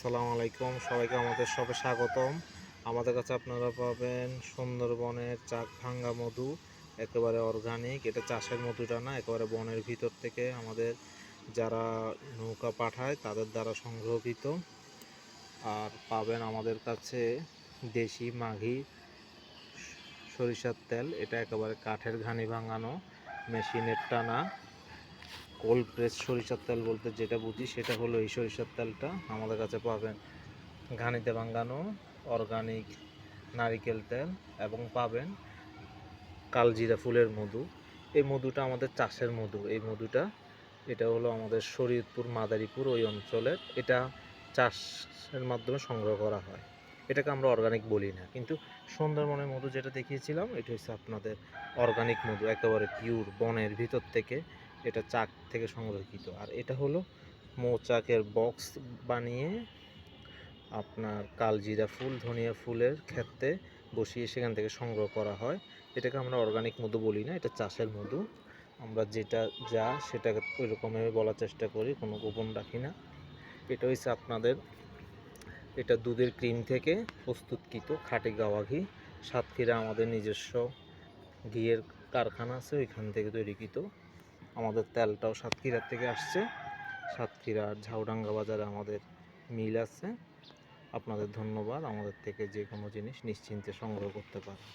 আসসালামু আলাইকুম, সবাইকে আমাদের শপে স্বাগতম। আমাদের কাছে আপনারা পাবেন সুন্দরবনের চাক ভাঙ্গা মধু, একেবারে অর্গানিক। এটা চাষের মধুটা না, একেবারে বনের ভিতর থেকে আমাদের যারা নৌকা পাঠায় তাদের দ্বারা সংগ্রহকৃত। আর পাবেন আমাদের কাছে দেশি মাঘি সরিষার তেল, এটা একেবারে কাঠের ঘানি ভাঙানো, মেশিনের টানা। কোল্ড প্রেস সরিষার তেল বলতে যেটা বুঝি সেটা হলো এই সরিষার তেলটা। আমাদের কাছে পাবেন ঘানিতে ভাঙানো অর্গানিক নারিকেল তেল এবং পাবেন কালজিরা ফুলের মধু। এই মধুটা আমাদের চাষের মধু। এটা হলো আমাদের শরীয়তপুর মাদারীপুর ওই অঞ্চলের। এটা চাষের মাধ্যমে সংগ্রহ করা হয়। এটাকে আমরা অর্গানিক বলি না, কিন্তু সুন্দরবনের মধু যেটা দেখিয়েছিলাম এটা হচ্ছে আপনাদের অর্গানিক মধু, একেবারে পিওর বনের ভিতর থেকে। এটা চাক থেকে সংরক্ষিত। আর এটা হলো মৌচাকের বক্স বানিয়ে আপনার কালজিরা ফুল ধনিয়া ফুলের ক্ষেত্রে বসিয়ে সেখান থেকে সংগ্রহ করা হয়। এটাকে আমরা অর্গানিক মধু বলি না, এটা চাষের মধু। আমরা যেটা সেটাকে ওই রকমভাবে বলার চেষ্টা করি, কোনো গোপন রাখি না। এটা হচ্ছে আপনাদের, এটা দুধের ক্রিম থেকে প্রস্তুতকৃত খাঁটি গাওয়া ঘি। সাতক্ষীরা আমাদের নিজস্ব ঘিয়ের কারখানা আছে, ওইখান থেকে তৈরিকৃত। আমাদের তেলটাও সাতক্ষীরার থেকে আসছে। সাতক্ষীরার ঝাউডাঙ্গা বাজারে আমাদের মিল আছে। আপনাদের ধন্যবাদ। আমাদের থেকে যে কোনো জিনিস নিশ্চিন্তে সংগ্রহ করতে পারেন।